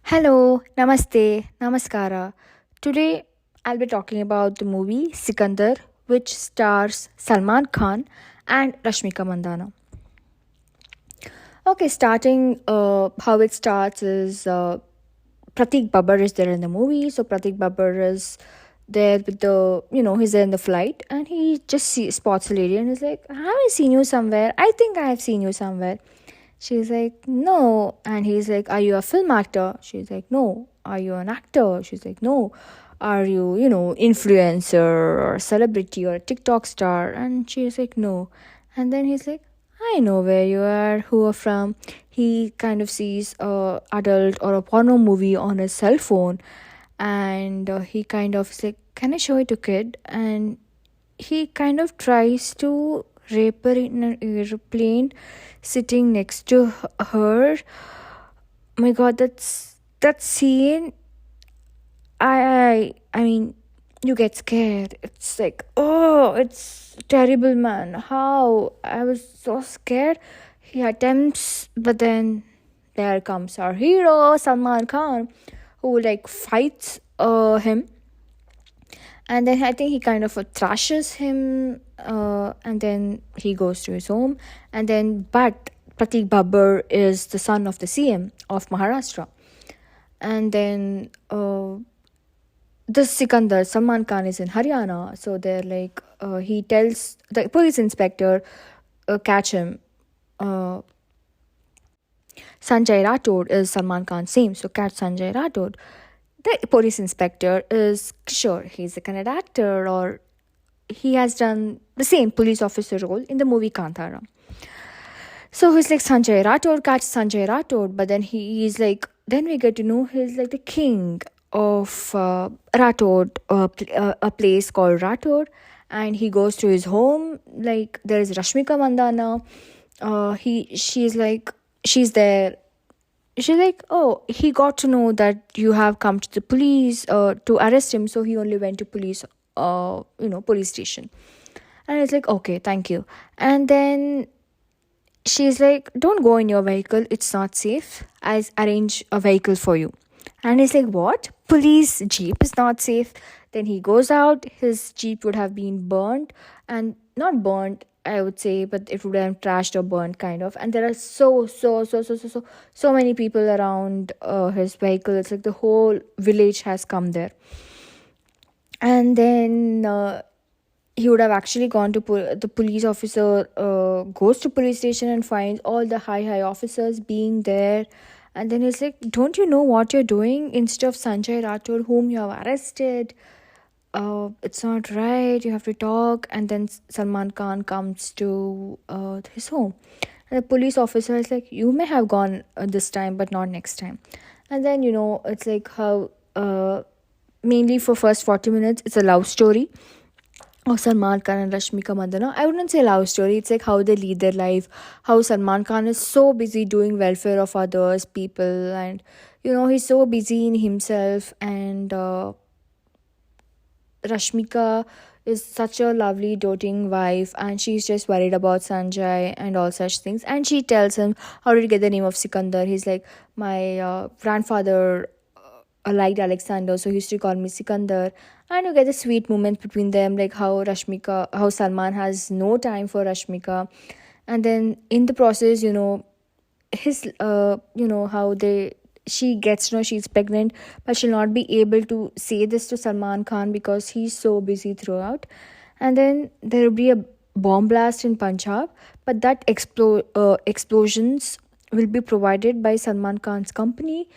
Hello, namaste, namaskara. Today I'll be talking about the movie Sikander, which stars Salman Khan and Rashmika Mandana. Okay, starting how it starts is Pratik Babbar is there in the movie. So Pratik Babbar is there with he's there in the flight and he just spots a lady and is like, have I seen you somewhere? I think I have seen you somewhere. She's like, no. And he's like, are you a film actor? She's like, no. Are you an actor? She's like, no. Are you, influencer or celebrity or a TikTok star? And she's like, no. And then he's like, I know where you are, who are from. He kind of sees a adult or a porno movie on his cell phone, and he kind of is like, "Can I show it to kid?" And he kind of tries to rape her in an airplane, sitting next to her. My God, that scene. I mean, you get scared. It's like, oh, it's terrible, man. How I was so scared. He attempts, but then there comes our hero Salman Khan, who like fights him, and then I think he kind of thrashes him, and then he goes to his home, and then but Pratik Babbar is the son of the CM of Maharashtra, and then the Sikander, Salman Khan is in Haryana, so they're like, he tells the police inspector, catch him. Uh, Sanjay Rathod is Salman Khan's name, so catch Sanjay Rathod. The police inspector is sure he's a Kannada actor or he has done the same police officer role in the movie Kantara. So he's like Sanjay Rathod, catch Sanjay Rathod, but then he's like, then we get to know he's like the king of Rathod, a place called Rathod, and he goes to his home. Like there is Rashmika Mandana. She's like, she's there. She's like, oh, he got to know that you have come to the police to arrest him, so he only went to police station. And it's like, okay, thank you. And then she's like, don't go in your vehicle, it's not safe. I'll arrange a vehicle for you. And he's like, what? Police jeep is not safe. Then he goes out, his jeep would have been burned, and not burned, I would say, but it would have trashed or burned kind of. And there are so many people around his vehicle. It's like the whole village has come there. And then he would have actually gone to the police officer goes to police station and finds all the high officers being there, and then he's like, don't you know what you're doing? Instead of Sanjay Rathod, whom you have arrested, it's not right, you have to talk. And then Salman Khan comes to his home, and the police officer is like, you may have gone this time but not next time. And then it's like how mainly for first 40 minutes it's a love story of Salman Khan and Rashmika Mandana. I wouldn't say love story. It's like how they lead their life. How Salman Khan is so busy doing welfare of others, people, and he's so busy in himself. And Rashmika is such a lovely, doting wife, and she's just worried about Sanjay and all such things. And she tells him, "How did you get the name of Sikander?" He's like, "My grandfather liked Alexander, so he used to call me Sikander." And you get the sweet moments between them, like how Salman has no time for Rashmika, and then in the process, his, how she gets to know she's pregnant, but she'll not be able to say this to Salman Khan because he's so busy throughout. And then there will be a bomb blast in Punjab, but that explosions will be provided by Salman Khan's company.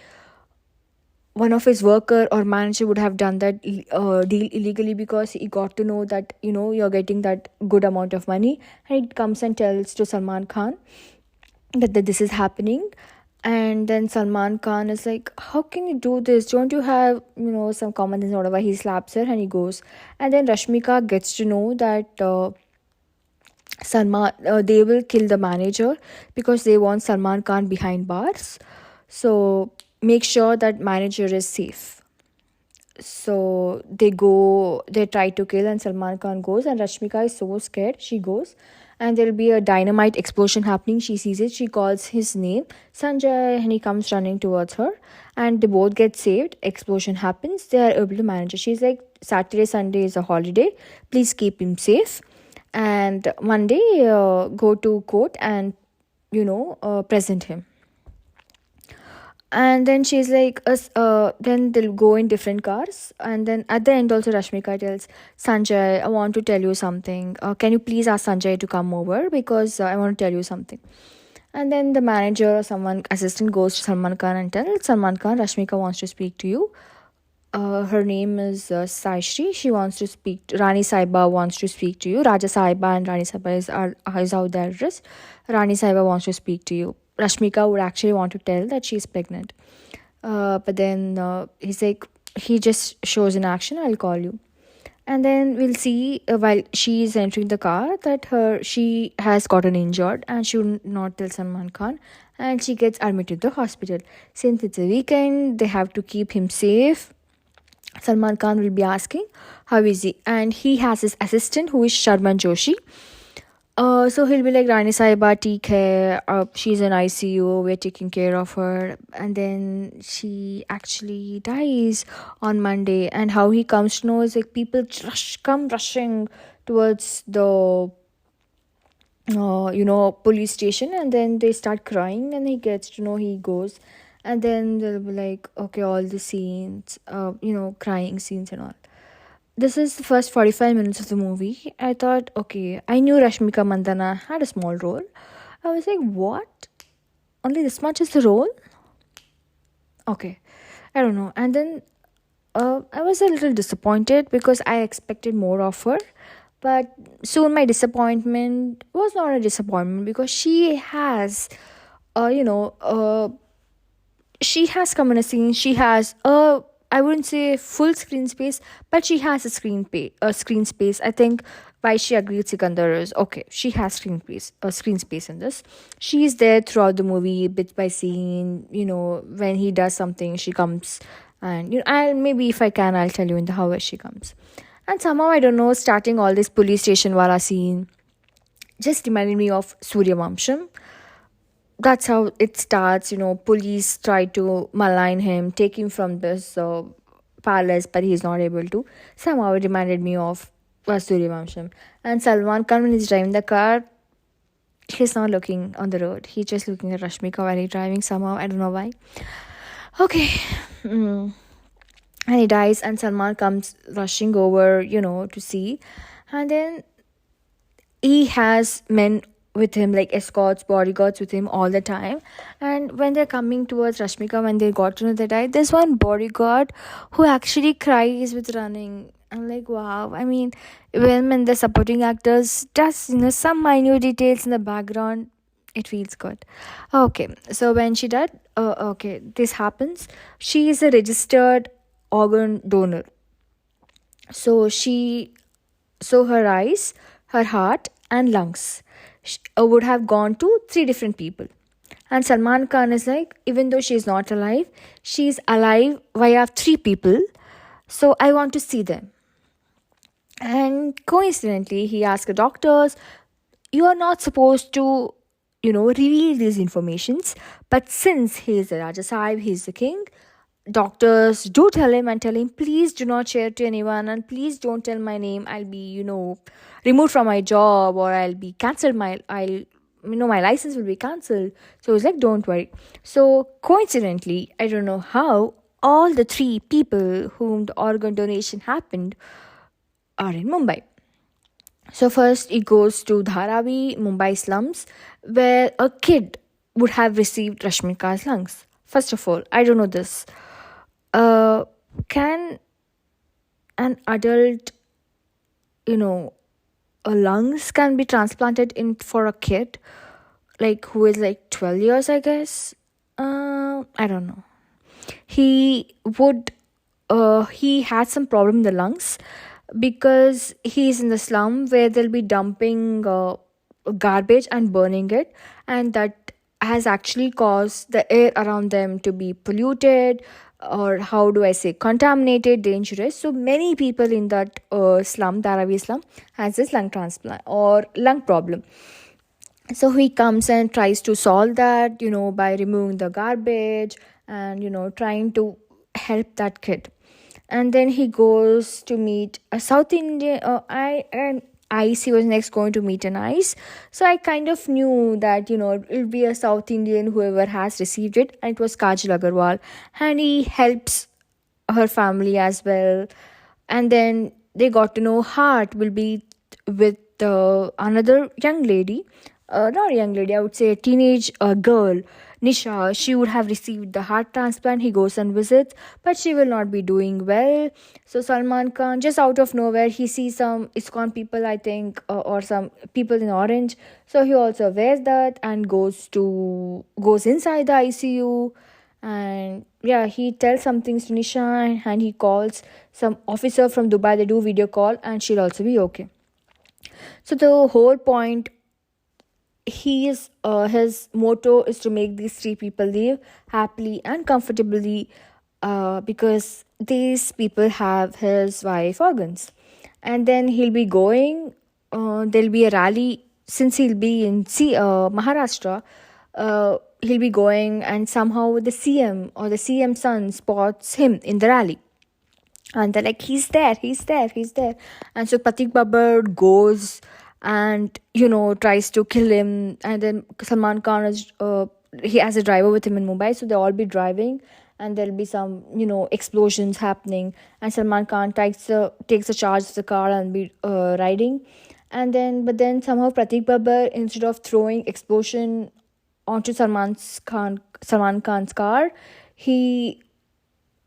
One of his worker or manager would have done that deal illegally because he got to know that you're getting that good amount of money, and he comes and tells to Salman Khan that this is happening. And then Salman Khan is like, how can you do this? Don't you have some common sense or whatever? He slaps her and he goes. And then Rashmika gets to know that Salman they will kill the manager because they want Salman Khan behind bars. So make sure that manager is safe. So they try to kill, and Salman Khan goes, and Rashmika is so scared. She goes, and there'll be a dynamite explosion happening. She sees it, she calls his name, Sanjay, and he comes running towards her, and they both get saved. Explosion happens, they are able to manage it. She's like, Saturday, Sunday is a holiday, please keep him safe. And Monday, go to court and present him. And then she's like, then they'll go in different cars. And then at the end, also, Rashmika tells Sanjay, I want to tell you something. Can you please ask Sanjay to come over because I want to tell you something. And then the manager or someone, assistant, goes to Salman Khan and tells Salman Khan, Rashmika wants to speak to you. Her name is Sai Shri. She wants to speak. Rani Saiba wants to speak to you. Raja Saiba and Rani Saiba is how their address. Rani Saiba wants to speak to you. Rashmika would actually want to tell that she's pregnant. But then he's like, he just shows in action, I'll call you. And then we'll see while she is entering the car that she has gotten injured and she would not tell Salman Khan, and she gets admitted to the hospital. Since it's a weekend, they have to keep him safe. Salman Khan will be asking, how is he? And he has his assistant who is Sharman Joshi. So he'll be like, Rani Saiba, theek hai, she's in ICU, we're taking care of her. And then she actually dies on Monday. And how he comes to know is like people come rushing towards the police station, and then they start crying, and he gets to know, he goes, and then they'll be like, okay, all the scenes, crying scenes and all. This is the first 45 minutes of the movie. I thought, okay, I knew Rashmika Mandana had a small role. I was like, what? Only this much is the role? Okay, I don't know. And then I was a little disappointed because I expected more of her. But soon my disappointment was not a disappointment because she has, she has come in a scene. She has I wouldn't say full screen space, but she has a screen space. I think why she agreed Sikander is okay. She has screen space in this. She's there throughout the movie, bit by scene. When he does something, she comes, and I'll maybe if I can, I'll tell you in the how she comes. And somehow I don't know, starting all this police station wala scene just reminded me of Surya Vamsham. That's how it starts. Police try to malign him, take him from this palace, but he's not able to. Somehow it reminded me of Surya Vamsham. And Salman Khan, when he's driving the car, he's not looking on the road. He's just looking at Rashmika while he's driving somehow. I don't know why. Okay. And he dies, and Salman comes rushing over, to see. And then he has men with him, like escorts, bodyguards with him all the time. And when they're coming towards Rashmika, when they got to know they died, there's one bodyguard who actually cries with running. I'm like, wow. I mean, when the supporting actors does some minute details in the background, it feels good. Okay, so when she died, okay, this happens. She is a registered organ donor. So her eyes, her heart, and lungs would have gone to 3 different people. And Salman Khan is like, even though she's not alive, she's alive via 3 people. So I want to see them. And coincidentally, he asked the doctors, you are not supposed to, reveal these informations. But since he is the Raja Sahib, he is the king, doctors do tell him, please do not share to anyone, and please don't tell my name. I'll be, removed from my job, or I'll be cancelled. My license will be cancelled. So he's like, don't worry. So coincidentally, I don't know how, all the 3 people whom the organ donation happened are in Mumbai. So first it goes to Dharavi, Mumbai slums, where a kid would have received Rashmika's lungs. First of all, I don't know this. Can an adult, lungs can be transplanted in for a kid, like who is like 12 years, I guess? I don't know. He had some problem in the lungs because he's in the slum where they'll be dumping garbage and burning it, and that has actually caused the air around them to be polluted. or how do I say, contaminated, dangerous. So many people in that slum, Dharavi slum, has this lung transplant or lung problem. So he comes and tries to solve that, by removing the garbage and, trying to help that kid. And then he goes to meet a South Indian. Ice. He was next going to meet an Ice. So I kind of knew that it'll be a South Indian whoever has received it, and it was Kajal Agarwal, and he helps her family as well. And then they got to know Heart will be with another young lady, not a young lady, I would say a teenage girl, Nisha. She would have received the heart transplant. He goes and visits, but she will not be doing well. So Salman Khan, just out of nowhere, he sees some ISKCON people, I think, or some people in orange. So he also wears that and goes inside the ICU. And yeah, he tells some things to Nisha, and he calls some officer from Dubai. They do video call, and she'll also be okay. So the whole point, his motto is to make these three people live happily and comfortably, because these people have his wife organs. And then he'll be going, there'll be a rally, since he'll be in Maharashtra. He'll be going, and somehow the CM or the CM son spots him in the rally, and they're like, he's there, he's there, he's there. And so Pratik Babbar goes and tries to kill him. And then Salman Khan is he has a driver with him in Mumbai, so they'll all be driving, and there'll be some explosions happening, and Salman Khan takes the charge of the car and be riding. And then but then somehow Pratik Babbar, instead of throwing explosion onto Salman Khan's car, he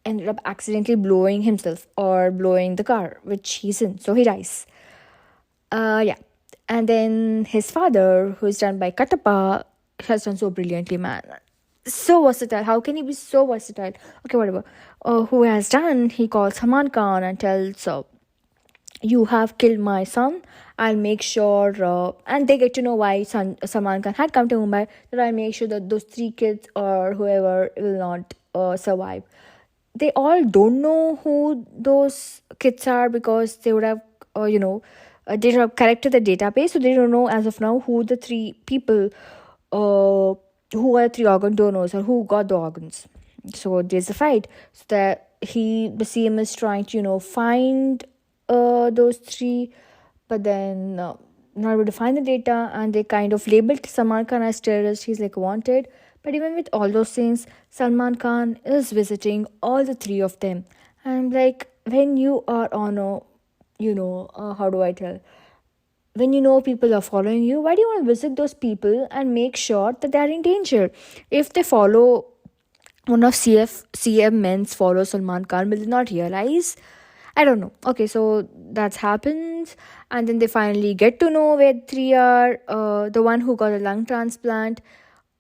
ended up accidentally blowing himself or blowing the car which he's in, so he dies. Yeah. And then his father, who is done by Katappa, has done so brilliantly, man. So versatile. How can he be so versatile? Okay, whatever. Who has done, he calls Haman Khan and tells, you have killed my son. I'll make sure, and they get to know why Salman Khan had come to Mumbai, that I'll make sure that those three kids or whoever will not survive. They all don't know who those kids are, because they would have, they have corrected the database, so they don't know as of now who the three people, who are three organ donors or who got the organs. So there's a fight. So that the CM is trying to, find those three, but then not able to find the data, and they kind of labeled Salman Khan as terrorist. He's like wanted. But even with all those things, Salman Khan is visiting all the three of them. And I'm like, when you are on how do I tell? When people are following you, why do you want to visit those people and make sure that they are in danger? If they follow, one of CM men's follow Salman Khan, will they not realize? I don't know. Okay, so that happens. And then they finally get to know where three are. The one who got a lung transplant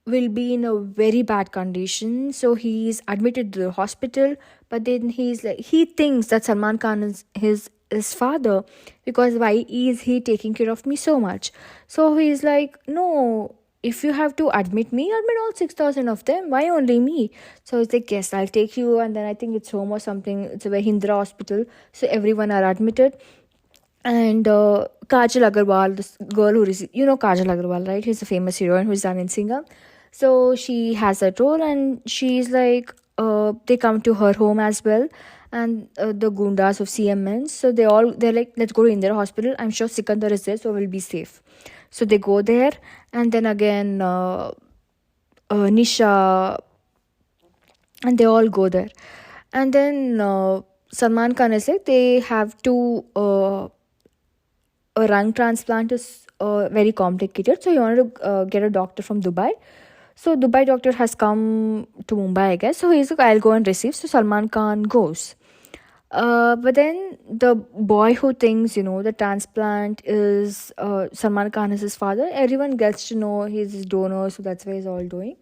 will be in a very bad condition, so he's admitted to the hospital. But then he thinks that Salman Khan is his father, because why is he taking care of me so much? So he's like, no, if you have to admit me, admit all 6,000 of them, why only me? So it's like, yes, I'll take you. And then I think it's home or something, it's a Hindra hospital, so everyone are admitted. And Kajal Agarwal, this girl who received, Kajal Agarwal, right? She's a famous heroine who's done in Singham. So she has that role, and she's like, they come to her home as well, and the Gundas of CMN. So they're like, let's go to Indira hospital. I'm sure Sikander is there, so we'll be safe. So they go there, and then again, Nisha, and they all go there. And then Salman Khan is like, they have to, a lung transplant is very complicated, so he wanted to get a doctor from Dubai. So Dubai doctor has come to Mumbai, I guess. So he's like, I'll go and receive. So Salman Khan goes. But then the boy who thinks, the transplant is Salman Khan is his father, everyone gets to know he's his donor, so that's why he's all doing.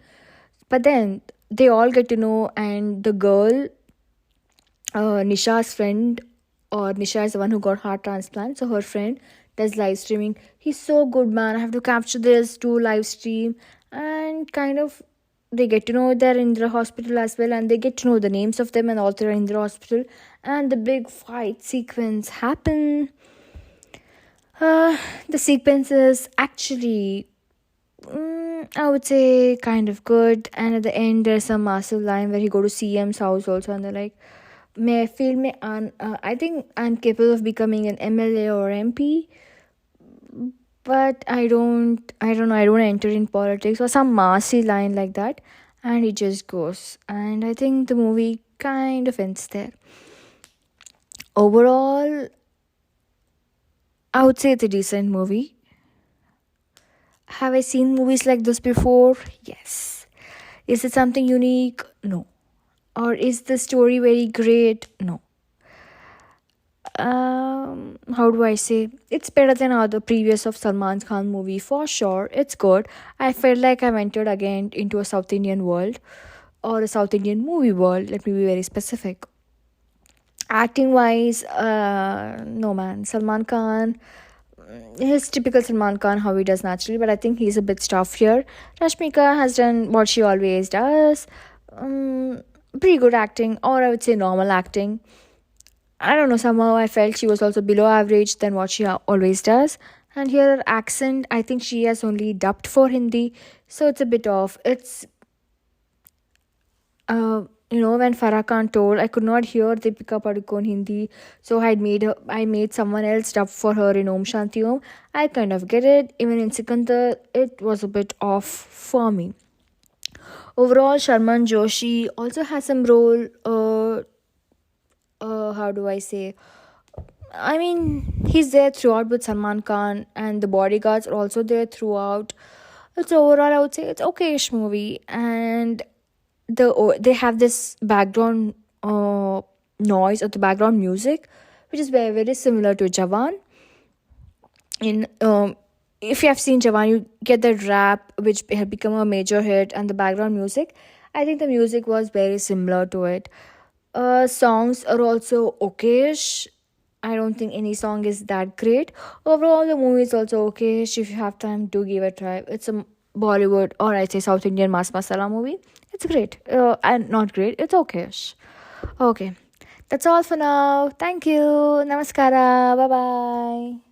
But then they all get to know, and the girl, Nisha's friend, or Nisha is the one who got heart transplant, so her friend does live streaming. He's so good, man. I have to capture this, do live stream, and kind of they get to know they're in the hospital as well, and they get to know the names of them and all they're in the hospital, and the big fight sequence happen. uh, the sequence is actually, I would say, kind of good. And at the end, there's a massive line where he go to CM's house also, and they're like, "May I feel me? I think I'm capable of becoming an MLA or MP, but I don't know. I don't enter in politics," or some massy line like that, and it just goes. And I think the movie kind of ends there. Overall, I would say it's a decent movie. Have I seen movies like this before? Yes. Is it something unique? No. Or is the story very great? No. How do I say? It's better than other previous of Salman Khan movie for sure. It's good. I felt like I've entered again into a South Indian world or a South Indian movie world. Let me be very specific. Acting wise, no man. Salman Khan, his typical Salman Khan, how he does naturally, but I think he's a bit stuff here. Rashmika has done what she always does. Pretty good acting, or I would say normal acting. I don't know, somehow I felt she was also below average than what she always does. And here, her accent, I think she has only dubbed for Hindi, so it's a bit off. It's when Farah Khan told, I could not hear Deepika Padukone Hindi, so I made someone else dub for her in Om Shanti Om. I kind of get it. Even in Sikander, it was a bit off for me. Overall, Sharman Joshi also has some role. How do I say? I mean, he's there throughout with Salman Khan, and the bodyguards are also there throughout. It's overall, I would say it's okay-ish movie, and they have this background noise or the background music, which is very very similar to Jawan. In If you have seen Jawan, you get the rap which had become a major hit, and the background music. I think the music was very similar to it. Songs are also okayish. I don't think any song is that great. Overall, the movie is also okayish. If you have time, do give it a try. It's a Bollywood, or I say South Indian mass masala movie. It's great. And not great. It's okayish. Okay. That's all for now. Thank you. Namaskara. Bye bye.